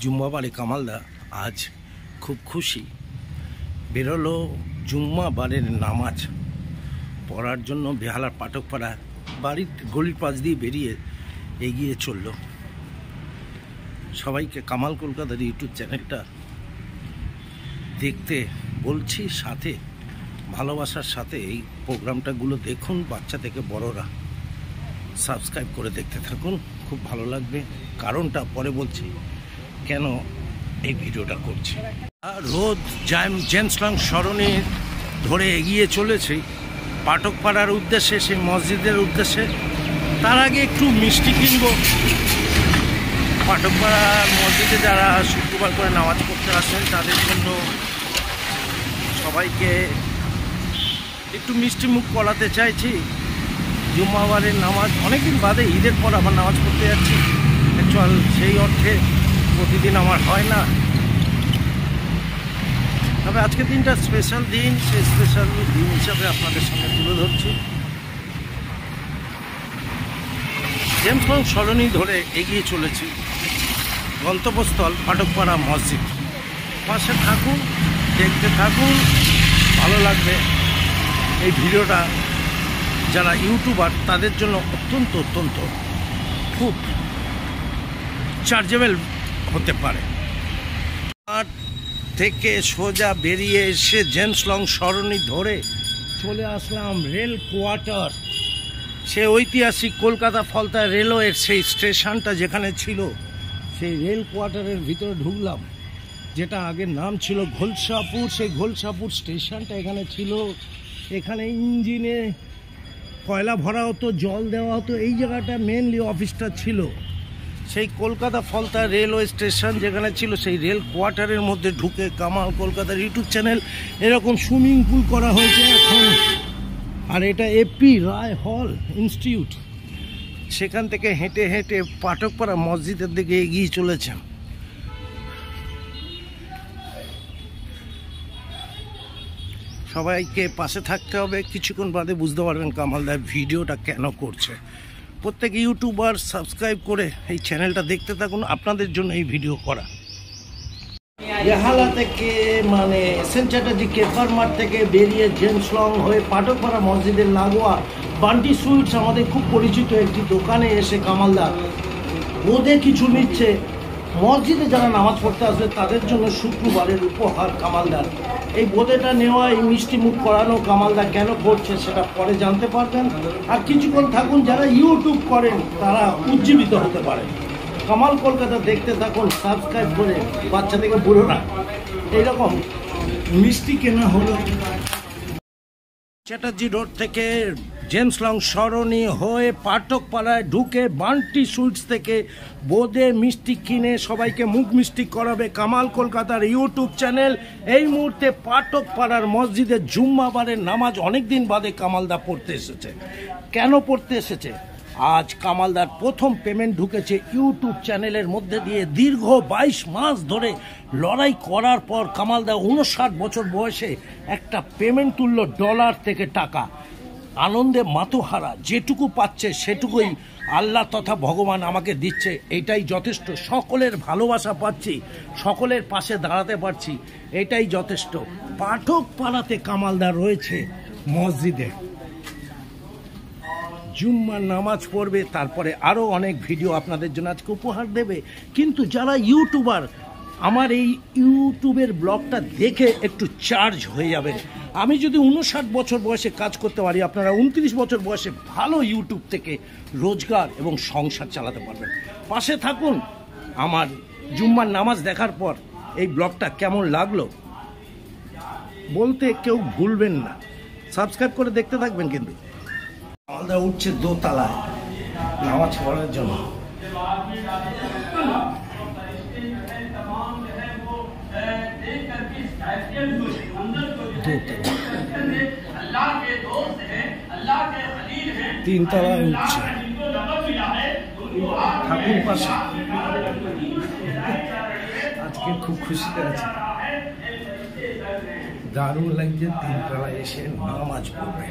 জুম্মাবারে কামালদা আজ খুব খুশি। বেরোলো জুম্মাবারের নামাজ পড়ার জন্য বেহালার পাঠকপাড়া বাড়ির গলির পাশ দিয়ে বেরিয়ে এগিয়ে চলল। সবাইকে কামাল কলকাতার ইউটিউব চ্যানেলটা দেখতে বলছি, সাথে ভালোবাসার সাথে এই প্রোগ্রামটাগুলো দেখুন। বাচ্চা থেকে বড়রা সাবস্ক্রাইব করে দেখতে থাকুন, খুব ভালো লাগবে। কারণটা পরে বলছি কেন এই ভিডিওটা করছি। রোদ জেমস-লং সরণি ধরে এগিয়ে চলেছে পাঠকপাড়ার উদ্দেশ্যে, সেই মসজিদের উদ্দেশ্যে। তার আগে একটু মিষ্টি কিনবো। পাঠকপাড়ার মসজিদে যারা শুক্রবার করে নামাজ পড়তে আসেন তাদের জন্য সবাইকে একটু মিষ্টি মুখ করাতে চাইছি। জুম্মাবারের নামাজ অনেকদিন বাদে, ঈদের পর আবার নামাজ পড়তে যাচ্ছি। অ্যাকচুয়াল সেই অর্থে প্রতিদিন আমার হয় না, তবে আজকের দিনটা স্পেশাল দিন। সেই স্পেশাল দিন হিসাবে আপনাদের সামনে তুলে ধরছি। জেমস-লং সরণি ধরে এগিয়ে চলেছি, গন্তব্যস্থল পাঠকপাড়া মসজিদ। পাশে থাকুন, দেখতে থাকুন, ভালো লাগবে। এই ভিডিওটা যারা ইউটিউবার তাদের জন্য অত্যন্ত খুব চার্জেবল হতে পারে। থেকে সোজা বেরিয়ে এসে জেমস-লং সরণি ধরে চলে আসলাম রেল কোয়ার্টার। সে ঐতিহাসিক কলকাতা ফলতা রেলওয়ের সেই স্টেশনটা যেখানে ছিল, সেই রেল কোয়ার্টারের ভিতরে ঢুকলাম, যেটা আগের নাম ছিল ঘোলসাপুর। সেই ঘোলসাপুর স্টেশনটা এখানে ছিল। এখানে ইঞ্জিনে কয়লা ভরা হতো, জল দেওয়া হতো। এই জায়গাটা মেনলি অফিসটা ছিল। সেই কলকাতা ফলতা রেলওয়ে স্টেশন যেখানে ছিল, সেই রেল কোয়ার্টারের মধ্যে ঢুকে কামাল কলকাতার ইউটিউব চ্যানেল এরকম সুইমিং পুল করা হয়েছে এখন। আর এটা এপি রায় হল ইনস্টিটিউট। সেখান থেকে হেঁটে হেঁটে পাঠকপাড়া মসজিদের দিকে এগিয়ে চলেছেন। সবাইকে পাশে থাকতে হবে। কিছুক্ষণ বাদে বুঝতে পারবেন কামালদার ভিডিওটা কেন করছে। প্রত্যেক ইউটিউবার সাবস্ক্রাইব করে এই চ্যানেলটা দেখতে থাকুন, আপনাদের জন্য এই ভিডিও করা। বেহালা থেকে মানে এসএন চ্যাটার্জি কেফার মাঠ থেকে বেরিয়ে জেমস-লং হয়ে পাঠকপাড়া মসজিদের লাগোয়া বান্টি সুইটস, আমাদের খুব পরিচিত একটি দোকানে এসে কামালদা বোধে কিছু নিচ্ছে। মসজিদে যারা নামাজ পড়তে আসবে তাদের জন্য শুক্রবারের উপহার কামালদার। এই বোধেটা নেওয়া, এই মিষ্টি মুখ করানো কামালদা কেন করছে সেটা পরে জানতে পারবেন। আর কিছুক্ষণ থাকুন, যারা ইউটিউব করেন তারা উজ্জীবিত হতে পারে। কামাল কলকাতা দেখতে থাকুন, সাবস্ক্রাইব করে। বাচ্চা থেকে বুড়োরা এইরকম মিষ্টি কেনা হলো। চ্যাটার্জি রোড থেকে জেমস-লং সরণি হয়ে পাঠকপাড়ায় ঢুকে বান্টি সুইটস থেকে বোঁদে মিষ্টি কিনে সবাইকে মুখ মিষ্টি করাবে কামাল কলকাতার ইউটিউব চ্যানেল। এই মুহূর্তে পাঠকপাড়ার মসজিদে জুম্মাবারের নামাজ অনেকদিন বাদে কামালদা পড়তে এসেছে। কেন পড়তে এসেছে? আজ কামালদার প্রথম পেমেন্ট ঢুকেছে ইউটিউব চ্যানেলের মধ্যে দিয়ে। দীর্ঘ 22 মাস ধরে লড়াই করার পর কামালদা 59 বছর বয়সে একটা পেমেন্ট তুলল, ডলার থেকে টাকা। আনন্দে মাতোহারা। যেটুকু পাচ্ছে সেটুকুই আল্লাহ তথা ভগবান আমাকে দিচ্ছে, এটাই যথেষ্ট। সকলের ভালোবাসা পাচ্ছি, সকলের পাশে দাঁড়াতে পারছি, এটাই যথেষ্ট। পাঠকপাড়াতে কামালদা রয়েছে মসজিদে, জুম্মার নামাজ পড়বে, তারপরে আরও অনেক ভিডিও আপনাদের জন্য আজকে উপহার দেবে। কিন্তু যারা ইউটিউবার, আমার এই ইউটিউবের ব্লগটা দেখে একটু চার্জ হয়ে যাবে। আমি যদি 59 বছর বয়সে কাজ করতে পারি, আপনারা 29 বছর বয়সে ভালো ইউটিউব থেকে রোজগার এবং সংসার চালাতে পারবেন। পাশে থাকুন। আমার জুম্মার নামাজ দেখার পর এই ব্লগটা কেমন লাগলো বলতে কেউ ভুলবেন না। সাবস্ক্রাইব করে দেখতে থাকবেন। কিন্তু কামালদা উঠছে দোতলায় নামাজ পড়ার জন্য। তিনতলায় উঠছে। ঠাকুর পাশে আজকে খুব খুশি আছে, দারুণ লাগছে। তিনতলায় এসে নামাজ পড়বে।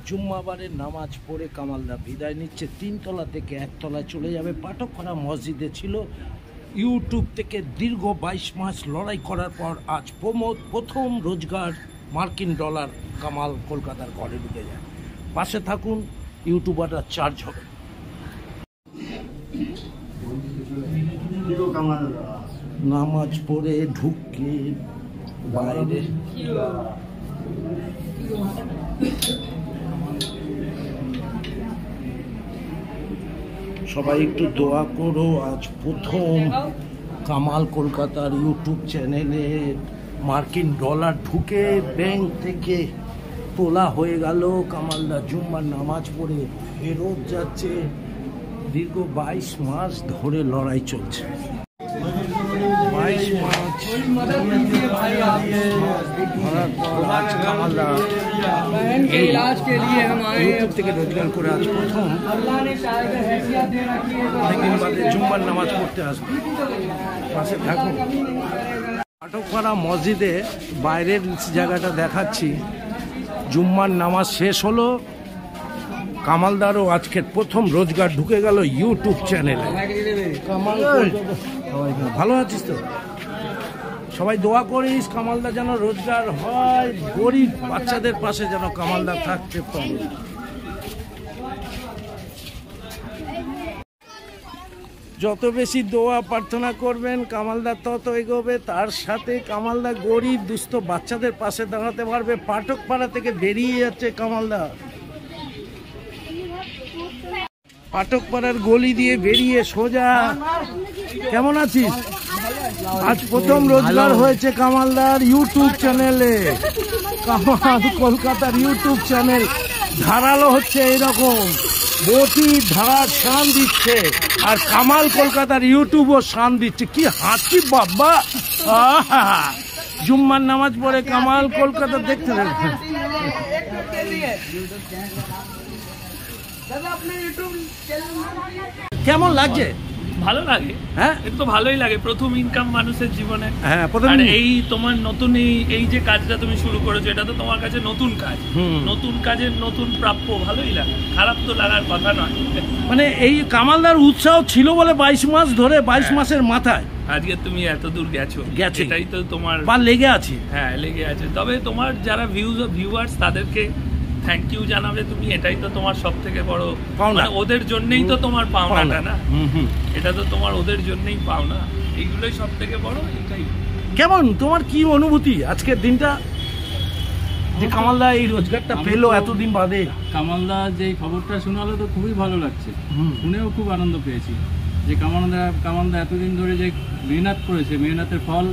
জুম্মাবারের নামাজ পড়ে কামালদা বিদায় নিচ্ছে। 3 তলা থেকে 1 তলায় চলে যাবে। পাঠকখানা মসজিদে ছিল। ইউটিউব থেকে দীর্ঘ 22 মাস লড়াই করার পর আজ প্রথম রোজগার মার্কিন ডলার কামাল কলকাতার ঘরে ঢুকে যায়। পাশে থাকুন, ইউটিউবাররা চার্জ হবে। নামাজ পড়ে ঢুকে বাইরে সবাই একটু দোয়া করো। আজ প্রথম কামাল কলকাতার ইউটিউব চ্যানেলে মার্কিন ডলার ঢুকে ব্যাংক থেকে তোলা হয়ে গেল। কামালদা জুম্মার নামাজ পড়ে ফেরত যাচ্ছে। দীর্ঘ 22 মাস ধরে লড়াই চলছে। 22 মাস আজ কামালদা ইউটিউব থেকে রোজগার করে আজ প্রথম অনেকদিন বাদে জুম্মার নামাজ পড়তে আসবে। পাশে থাকুন। পাঠকপাড়া মসজিদে বাইরের জায়গাটা দেখাচ্ছি। জুম্মার নামাজ শেষ হলো। কামালদারও আজকের প্রথম রোজগার ঢুকে গেল ইউটিউব চ্যানেলে। কামাল ভালো আছিস তো? সবাই দোয়া করিস কামালদা যেন রোজগার হয়, গরিব বাচ্চাদের পাশে যেন কামালদা থাকতে পারে। যত বেশি দোয়া প্রার্থনা করবেন কামালদা তত এগোবে। তার সাথে কামালদা গরিব দুস্থ বাচ্চাদের পাশে দাঁড়াতে পারবে। পাঠকপাড়া থেকে বেরিয়ে যাচ্ছে কামালদা। পাঠকপাড়ার গলি দিয়ে বেরিয়ে সোজা। কেমন আছিস? আজ প্রথম রোজগার হয়েছে কামালদার ইউটিউব চ্যানেলে। কামাল কলকাতার ইউটিউব চ্যানেল ধারালো হচ্ছে এইরকম, বটি ধারার শান দিচ্ছে। আর কামাল কলকাতার ইউটিউবও শান দিচ্ছে। কি হাসি বাবা! জুম্মার নামাজ পড়ে কামাল কলকাতা দেখতে দেখতে কেমন লাগছে? ভালো লাগে। হ্যাঁ, একটু ভালোই লাগে। প্রথম ইনকাম মানুষের জীবনে। হ্যাঁ, আর এই তোমার নতুন এই যে কাজটা তুমি শুরু করেছো, এটা তো তোমার কাছে নতুন কাজ। নতুন কাজের নতুন প্রাপ্য, ভালোই লাগে। খারাপ তো লাগার কথা নয়। মানে এই কামালদার উৎসাহ ছিল বলে 22 মাস ধরে, 22 মাসের মাথায় আজকে তুমি এত দূর গেছো। এটাই তো তোমার লেগে আছে। হ্যাঁ, লেগে আছে। তবে তোমার যারা ভিউয়ার্স তাদেরকে থ্যাংক ইউ জানাবে তুমি। এটাই তো তোমার সব থেকে বড় পাওনা। ওদের জন্যই তো তোমার পাওনাটা না। এটা তো তোমার ওদের জন্যই পাওনা। এইগুলোই সব থেকে বড়। এটাই। কেমন তোমার কি অনুভূতি আজকের দিনটা, যে কামালদা এই রোজগারটা পেলো এতদিন বাদে? কামালদা যে খবরটা শোনালো তো খুবই ভালো লাগছে। শুনেও খুব আনন্দ পেয়েছি যে কামালদা এতদিন ধরে যে মেহনত করেছে, মেহনতের ফল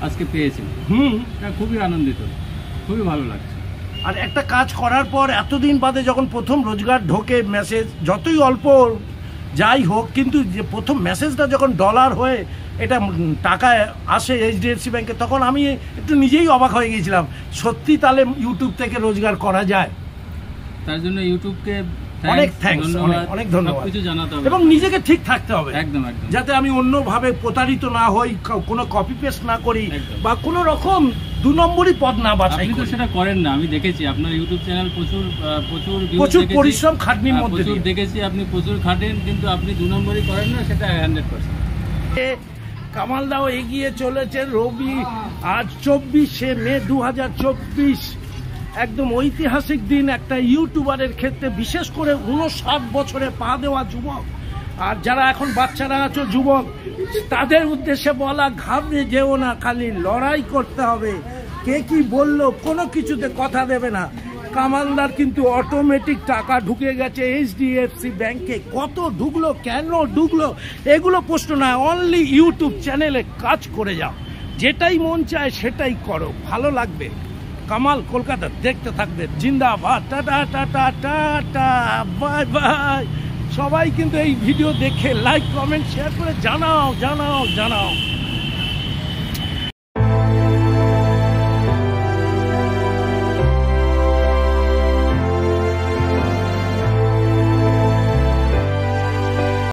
আজকে পেয়েছে। খুবই আনন্দিত, খুবই ভালো লাগছে। আর একটা কাজ করার পর এতদিন বাদে যখন প্রথম রোজগার ঢোকে, মেসেজ যতই অল্প যাই হোক, কিন্তু যে প্রথম মেসেজটা যখন ডলার হয়ে এটা টাকায় আসে HDFC ব্যাংকে, তখন আমি একটু নিজেই অবাক হয়ে গিয়েছিলাম। সত্যি তাহলে ইউটিউব থেকে রোজগার করা যায়। তার জন্য ইউটিউবকে অনেক থ্যাঙ্কস, অনেক ধন্যবাদ। কিছু জানাতে হবে এবং নিজেকে ঠিক থাকতে হবে একদম, যাতে আমি অন্যভাবে প্রতারিত না হই, কোনো কপি পেস্ট না করি, বা কোনো রকম 2 নম্বরই পদ না বাছাই। আপনি তো সেটা করেন না, আমি দেখেছি আপনার ইউটিউব চ্যানেল প্রচুর পরিশ্রম খাটনির মধ্যে দেখেছি। আপনি প্রচুর খাটেন, কিন্তু আপনি 2 নম্বরই করেন না, সেটা 100%। কামালদাও এগিয়ে চলেছে। রবি আজ 24শে মে 2024, একদম ঐতিহাসিক দিন একটা ইউটিউবারের ক্ষেত্রে, বিশেষ করে 59 বছরে পা দেওয়া যুবক। আর যারা এখন বাচ্চারা আছো যুবক, তাদের উদ্দেশ্যে বলা, ঘাবড়ে যেও না, খালি লড়াই করতে হবে। কে কি বললো কোনো কিছুতে কথা দেবে না। কামালদার কিন্তু অটোমেটিক টাকা ঢুকে গেছে HDFC ব্যাংকে। কত ঢুকলো, কেন ঢুকলো, এগুলো প্রশ্ন না। অনলি ইউটিউব চ্যানেলে কাজ করে যাও, যেটাই মন চায় সেটাই করো, ভালো লাগবে। কামাল কলকাতা দেখতে থাকবে। জিন্দাবাদ, tata tata tata, bye bye. সবাই কিন্তু এই ভিডিও দেখে লাইক কমেন্ট শেয়ার করে জানাও জানাও জানাও।